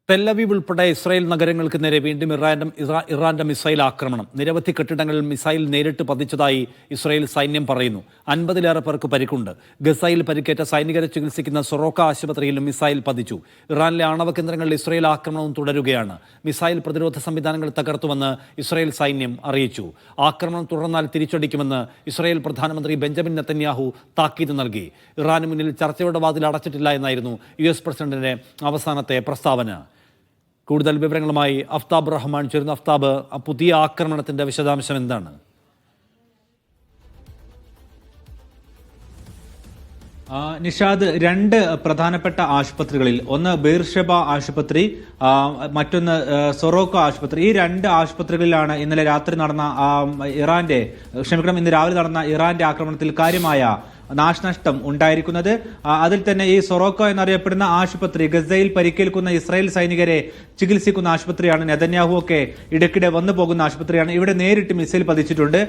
Tel Aviv ഉൾപ്പെടെ Israel നഗരങ്ങൾക്ക് നേരെ വീണ്ടും ഇറാന്റെ മിസൈൽ ആക്രമണം. നിരവധി കെട്ടിടങ്ങളിൽ മിസൈൽ നേരിട്ട് പതിച്ചതായി ഇസ്രായേൽ സൈന്യം പറയുന്നു. 50-ലേറെ പേർക്ക് പരിക്കുണ്ട്. ഗസയിൽ പരിക്കേറ്റ സൈനികരെ ചികിത്സിക്കുന്ന സൊറോക്ക ആശുപത്രിയിലും മിസൈൽ പതിച്ചു. ഇറാനിലെ ആണവ കേന്ദ്രങ്ങളിൽ ഇസ്രായേൽ ആക്രമണവും തുടരുകയാണ്. മിസൈൽ പ്രതിരോധ സംവിധാനങ്ങൾ തകർത്തുവെന്ന് ഇസ്രായേൽ സൈന്യം അറിയിച്ചു. ആക്രമണം തുടർന്നാൽ തിരിച്ചടിക്കുമെന്ന് ഇസ്രായേൽ പ്രധാനമന്ത്രി ബെഞ്ചമിൻ നെതന്യാഹു താക്കീത് നൽകി. ഇറാന് മുന്നിൽ ചർച്ചയുടെ വാതിൽ അടച്ചിട്ടില്ല എന്നായിരുന്നു US പ്രസിഡന്റിന്റെ അവസാനത്തെ പ്രസ്താവന. കൂടുതൽ വിവരങ്ങളുമായി അഫ്താബ് റഹ്മാൻ ചേരുന്നു. അഫ്താബ്, പുതിയ ആക്രമണത്തിന്റെ വിശദാംശം എന്താണ്? നിഷാദ്, രണ്ട് പ്രധാനപ്പെട്ട ആശുപത്രികളിൽ, ഒന്ന് ബെർഷെബ ആശുപത്രി, മറ്റൊന്ന് സൊറോക്ക ആശുപത്രി, ഈ രണ്ട് ആശുപത്രികളിലാണ് ഇന്നലെ രാത്രി നടന്ന ഇന്ന് രാവിലെ നടന്ന ഇറാന്റെ ആക്രമണത്തിൽ കാര്യമായ നാശനഷ്ടം ഉണ്ടായിരിക്കുന്നത്. അതിൽ തന്നെ ഈ സൊറോക്ക എന്നറിയപ്പെടുന്ന ആശുപത്രി, ഗസയിൽ പരിക്കേൽക്കുന്ന ഇസ്രായേൽ സൈനികരെ ചികിത്സിക്കുന്ന ആശുപത്രിയാണ്. നെതന്യാഹു ഒക്കെ ഇടയ്ക്കിടെ വന്നു പോകുന്ന ആശുപത്രിയാണ്. ഇവിടെ നേരിട്ട് മിസൈൽ പതിച്ചിട്ടുണ്ട്.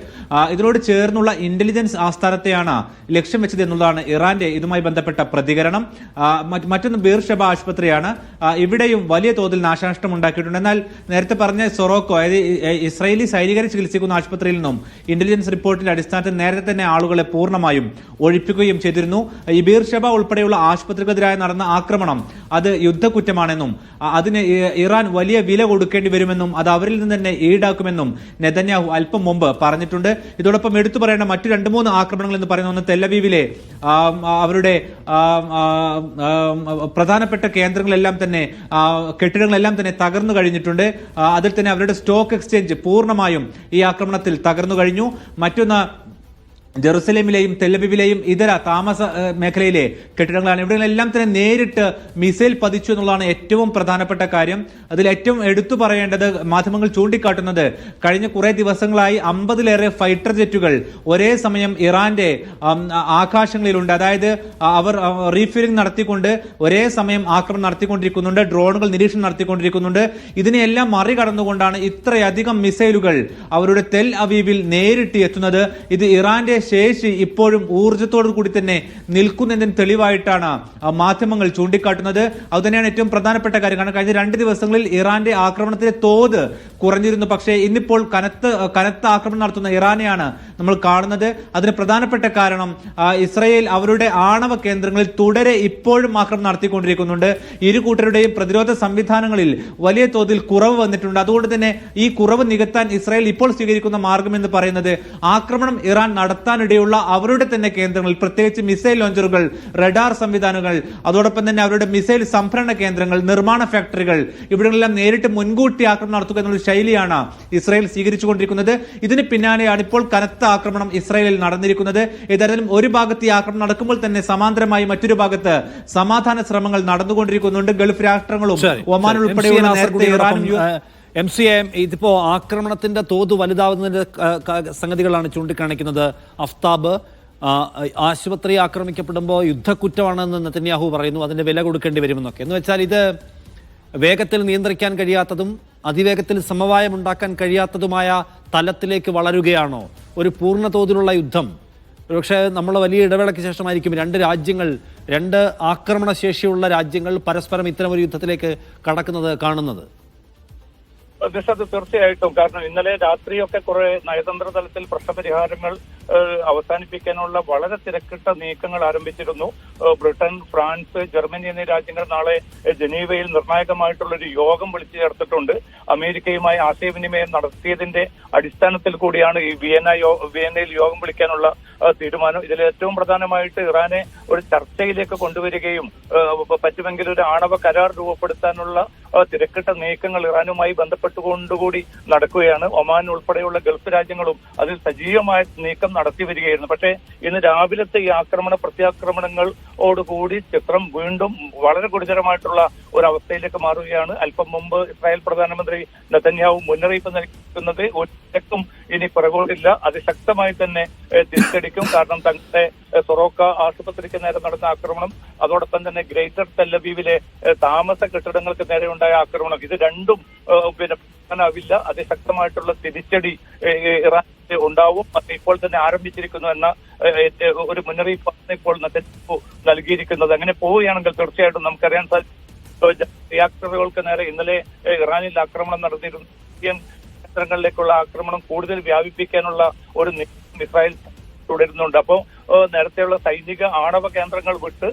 ഇതിനോട് ചേർന്നുള്ള ഇന്റലിജൻസ് ആസ്ഥാനത്തെയാണ് ലക്ഷ്യം വെച്ചത് എന്നുള്ളതാണ് ഇറാന്റെ ഇതുമായി ബന്ധപ്പെട്ട പ്രതികരണം. മറ്റൊന്ന് ബെർഷെബ ആശുപത്രിയാണ്. ഇവിടെയും വലിയ തോതിൽ നാശനഷ്ടം ഉണ്ടാക്കിയിട്ടുണ്ട്. എന്നാൽ നേരത്തെ പറഞ്ഞ സൊറോക്കോ, അതായത് ഇസ്രായേലി സൈനികരെ ചികിത്സിക്കുന്ന ആശുപത്രിയിൽ നിന്നും ഇന്റലിജൻസ് റിപ്പോർട്ടിന്റെ അടിസ്ഥാനത്തിൽ നേരത്തെ തന്നെ ആളുകളെ പൂർണ്ണമായും ഒഴിപ്പിക്കുകയും ചെയ്തിരുന്നു. ഈ ബെർഷെബ ഉൾപ്പെടെയുള്ള ആശുപത്രിക്കെതിരായി നടന്ന ആക്രമണം അത് യുദ്ധക്കുറ്റമാണെന്നും അതിന് ഇറാൻ വലിയ വില കൊടുക്കേണ്ടി വരുമെന്നും അത് അവരിൽ നിന്ന് തന്നെ ഈടാക്കുമെന്നും നെതന്യാഹു അല്പം മുമ്പ് പറഞ്ഞിട്ടുണ്ട്. ഇതോടൊപ്പം എടുത്തു പറയേണ്ട മറ്റു 2-3 ആക്രമണങ്ങൾ എന്ന് പറയുന്ന ഒന്ന് ടെല്ലവീവിലെ അവരുടെ പ്രധാനപ്പെട്ട കേന്ദ്രങ്ങളെല്ലാം തന്നെ, കെട്ടിടങ്ങളെല്ലാം തന്നെ തകർന്നു കഴിഞ്ഞിട്ടുണ്ട്. അതിൽ തന്നെ അവരുടെ സ്റ്റോക്ക് എക്സ്ചേഞ്ച് പൂർണ്ണമായും ഈ ആക്രമണത്തിൽ തകർന്നു കഴിഞ്ഞു. മറ്റൊന്ന് ജെറുസലേമിലെയും തെല്ലവീവിലെയും ഇതര താമസ മേഖലയിലെ കെട്ടിടങ്ങളാണ്. ഇവിടെയെല്ലാം തന്നെ നേരിട്ട് മിസൈൽ പതിച്ചു എന്നുള്ളതാണ് ഏറ്റവും പ്രധാനപ്പെട്ട കാര്യം. അതിൽ ഏറ്റവും എടുത്തു പറയേണ്ടത്, മാധ്യമങ്ങൾ ചൂണ്ടിക്കാട്ടുന്നത്, കഴിഞ്ഞ കുറെ ദിവസങ്ങളായി 50-ലേറെ ഫൈറ്റർ ജെറ്റുകൾ ഒരേ സമയം ഇറാന്റെ ആകാശങ്ങളിലുണ്ട്. അതായത് അവർ റീഫില്ലിംഗ് നടത്തിക്കൊണ്ട് ഒരേ സമയം ആക്രമണം നടത്തിക്കൊണ്ടിരിക്കുന്നുണ്ട്, ഡ്രോണുകൾ നിരീക്ഷണം നടത്തിക്കൊണ്ടിരിക്കുന്നുണ്ട്. ഇതിനെയെല്ലാം മറികടന്നുകൊണ്ടാണ് ഇത്രയധികം മിസൈലുകൾ അവരുടെ തെൽ അവീവിൽ നേരിട്ട് എത്തുന്നത്. ഇത് ഇറാന്റെ ശേഷി ഇപ്പോഴും ഊർജ്ജത്തോടു കൂടി തന്നെ നിൽക്കുന്നതിന് തെളിവായിട്ടാണ് മാധ്യമങ്ങൾ ചൂണ്ടിക്കാട്ടുന്നത്. അതുതന്നെയാണ് ഏറ്റവും പ്രധാനപ്പെട്ട കാര്യം. കാരണം കഴിഞ്ഞ 2 ദിവസങ്ങളിൽ ഇറാന്റെ ആക്രമണത്തിന്റെ തോത് കുറഞ്ഞിരുന്നു. പക്ഷേ ഇന്നിപ്പോൾ കനത്ത ആക്രമണം നടത്തുന്ന ഇറാനെയാണ് നമ്മൾ കാണുന്നത്. അതിന് പ്രധാനപ്പെട്ട കാരണം ഇസ്രായേൽ അവരുടെ ആണവ കേന്ദ്രങ്ങളിൽ തുടരെ ഇപ്പോഴും ആക്രമണം നടത്തിക്കൊണ്ടിരിക്കുന്നുണ്ട്. ഇരു കൂട്ടരുടെയും പ്രതിരോധ സംവിധാനങ്ങളിൽ വലിയ തോതിൽ കുറവ് വന്നിട്ടുണ്ട്. അതുകൊണ്ട് തന്നെ ഈ കുറവ് നികത്താൻ ഇസ്രായേൽ ഇപ്പോൾ സ്വീകരിക്കുന്ന മാർഗം എന്ന് പറയുന്നത്, ആക്രമണം ഇറാൻ നടത്താനിടയുള്ള അവരുടെ തന്നെ കേന്ദ്രങ്ങൾ, പ്രത്യേകിച്ച് മിസൈൽ ലോഞ്ചറുകൾ, റഡാർ സംവിധാനങ്ങൾ, അതോടൊപ്പം തന്നെ അവരുടെ മിസൈൽ സംഭരണ കേന്ദ്രങ്ങൾ, നിർമ്മാണ ഫാക്ടറികൾ, ഇവിടെയെല്ലാം നേരിട്ട് മുൻകൂട്ടി ആക്രമണം നടത്തുക എന്നുള്ള ശൈലിയാണ് ഇസ്രായേൽ സ്വീകരിച്ചുകൊണ്ടിരിക്കുന്നത്. ഇതിന് പിന്നാലെയാണ് ഇപ്പോൾ കനത്ത ആക്രമണം ഇസ്രായേലിൽ നടന്നിരിക്കുന്നത്. ഏതായാലും ഒരു ഭാഗത്ത് ഈ ആക്രമണം നടക്കുമ്പോൾ തന്നെ സമാന്തരമായി മറ്റൊരു ഭാഗത്ത് സമാധാന ശ്രമങ്ങൾ നടന്നുകൊണ്ടിരിക്കുന്നുണ്ട്. ഗൾഫ് രാഷ്ട്രങ്ങളും ഒമാൻ ഉൾപ്പെടെയുള്ള നേരത്തെ ഇറാനും ഇതിപ്പോ ആക്രമണത്തിന്റെ തോത് വലുതാവുന്നതിന്റെ സംഗതികളാണ് ചൂണ്ടിക്കാണിക്കുന്നത്. അഫ്താബ്, ആശുപത്രി ആക്രമിക്കപ്പെടുമ്പോൾ യുദ്ധക്കുറ്റമാണെന്ന് നെതന്യാഹു പറയുന്നു, അതിന്റെ വില കൊടുക്കേണ്ടി വരുമെന്നൊക്കെ. എന്ന് വെച്ചാൽ ഇത് വേഗത്തിൽ നിയന്ത്രിക്കാൻ കഴിയാത്തതും അതിവേഗത്തിൽ സമവായമുണ്ടാക്കാൻ കഴിയാത്തതുമായ തലത്തിലേക്ക് വളരുകയാണോ? ഒരു പൂർണ്ണ തോതിലുള്ള യുദ്ധം ഒരുപക്ഷെ നമ്മൾ വലിയ ഇടവേളയ്ക്ക് ശേഷമായിരിക്കും രണ്ട് ആക്രമണശേഷിയുള്ള രാജ്യങ്ങൾ പരസ്പരം ഇത്തരം ഒരു യുദ്ധത്തിലേക്ക് കടക്കുന്നത് കാണുന്നത്. അത് തീർച്ചയായിട്ടും. കാരണം ഇന്നലെ രാത്രിയൊക്കെ കുറെ നയതന്ത്ര തലത്തിൽ പ്രശ്നപരിഹാരങ്ങൾ അവസാനിപ്പിക്കാനുള്ള വളരെ തിരക്കിട്ട നീക്കങ്ങൾ ആരംഭിച്ചിരുന്നു. ബ്രിട്ടൻ, ഫ്രാൻസ്, ജർമ്മനി എന്നീ രാജ്യങ്ങൾ നാളെ ജനീവയിൽ നിർണായകമായിട്ടുള്ളൊരു യോഗം വിളിച്ചു ചേർത്തിട്ടുണ്ട്. അമേരിക്കയുമായി ആശയവിനിമയം നടത്തിയതിന്റെ അടിസ്ഥാനത്തിൽ കൂടിയാണ് ഈ വിയന്നയിൽ യോഗം വിളിക്കാനുള്ള തീരുമാനം. ഇതിൽ ഏറ്റവും പ്രധാനമായിട്ട് ഇറാനെ ഒരു ചർച്ചയിലേക്ക് കൊണ്ടുവരികയും പറ്റുമെങ്കിൽ ഒരു ആണവ കരാർ രൂപപ്പെടുത്താനുള്ള തിരക്കിട്ട നീക്കങ്ങൾ ഇറാനുമായി ബന്ധപ്പെട്ടുകൊണ്ടുകൂടി നടക്കുകയാണ്. ഒമാൻ ഉൾപ്പെടെയുള്ള ഗൾഫ് രാജ്യങ്ങളും അതിൽ സജീവമായ നീക്കം നടത്തി വരികയായിരുന്നു. പക്ഷേ ഇന്ന് രാവിലത്തെ ഈ ആക്രമണങ്ങളോടുകൂടി ചിത്രം വീണ്ടും വളരെ ഗുരുതരമായിട്ടുള്ള ഒരു അവസ്ഥയിലേക്ക് മാറുകയാണ്. അല്പം മുമ്പ് ഇസ്രായേൽ പ്രധാനമന്ത്രി നെതന്യാഹു മുന്നറിയിപ്പ് നൽകുന്നത് ഒറ്റക്കും ഇനി പിറകോട്ടില്ല, അതിശക്തമായി തന്നെ തിരിച്ചടിക്കും. കാരണം തങ്ങളുടെ സൊറോക്ക ആശുപത്രിക്ക് നേരെ നടന്ന ആക്രമണം, അതോടൊപ്പം തന്നെ ഗ്രേറ്റർ തെല്ലവീവിലെ താമസ കെട്ടിടങ്ങൾക്ക് നേരെ ഉണ്ടായ ആക്രമണം, ഇത് രണ്ടും ആവില്ല. അതിശക്തമായിട്ടുള്ള തിരിച്ചടി ഇറാൻ ഉണ്ടാവും. അത് ഇപ്പോൾ തന്നെ ആരംഭിച്ചിരിക്കുന്നു എന്ന ഒരു മുന്നറിയിപ്പാണ് ഇപ്പോൾ നെതന്യാഹു നൽകിയിരിക്കുന്നത്. അങ്ങനെ പോവുകയാണെങ്കിൽ തീർച്ചയായിട്ടും നമുക്കറിയാൻ സാധിക്കും റിയാക്ടറുകൾക്ക് നേരെ ഇന്നലെ ഇറാനിൽ ആക്രമണം നടത്തിയിരുന്നു. കേന്ദ്രങ്ങളിലേക്കുള്ള ആക്രമണം കൂടുതൽ വ്യാപിപ്പിക്കാനുള്ള ഒരു ഇസ്രായേൽ തുടരുന്നുണ്ട്. അപ്പോൾ നേരത്തെയുള്ള സൈനിക ആണവ കേന്ദ്രങ്ങൾ വിട്ട്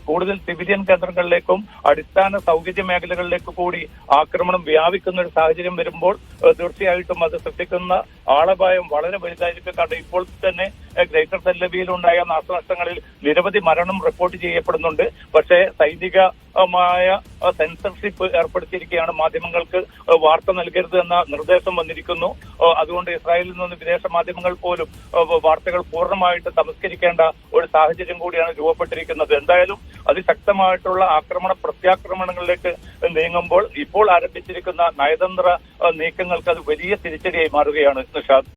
കൂടുതൽ സിവിലിയൻ കേന്ദ്രങ്ങളിലേക്കും അടിസ്ഥാന സൗകര്യ മേഖലകളിലേക്ക് കൂടി ആക്രമണം വ്യാപിക്കുന്ന ഒരു സാഹചര്യം വരുമ്പോൾ തീർച്ചയായിട്ടും അത് സൃഷ്ടിക്കുന്ന ആളപായം വളരെ വലുതായിരിക്കും. കാരണം ഇപ്പോൾ തന്നെ ഗ്രേറ്റർ തെല്ലവിയിലുണ്ടായ നാശനഷ്ടങ്ങളിൽ നിരവധി മരണം റിപ്പോർട്ട് ചെയ്യപ്പെടുന്നുണ്ട്. പക്ഷേ സൈനികമായ സെൻസർഷിപ്പ് ഏർപ്പെടുത്തിയിരിക്കുകയാണ്. മാധ്യമങ്ങൾക്ക് വാർത്ത നൽകരുത് എന്ന നിർദ്ദേശം വന്നിരിക്കുന്നു. അതുകൊണ്ട് ഇസ്രായേലിൽ നിന്ന് വിദേശ മാധ്യമങ്ങൾ പോലും വാർത്തകൾ പൂർണ്ണമായിട്ട് തമസ്കരിക്കേണ്ട ഒരു സാഹചര്യം കൂടിയാണ് രൂപപ്പെട്ടിരിക്കുന്നത്. എന്തായാലും അതിശക്തമായിട്ടുള്ള പ്രത്യാക്രമണങ്ങളിലേക്ക് നീങ്ങുമ്പോൾ ഇപ്പോൾ ആരംഭിച്ചിരിക്കുന്ന നയതന്ത്ര നീക്കങ്ങൾക്ക് അത് വലിയ തിരിച്ചടിയായി മാറുകയാണ് നിഷാദ്.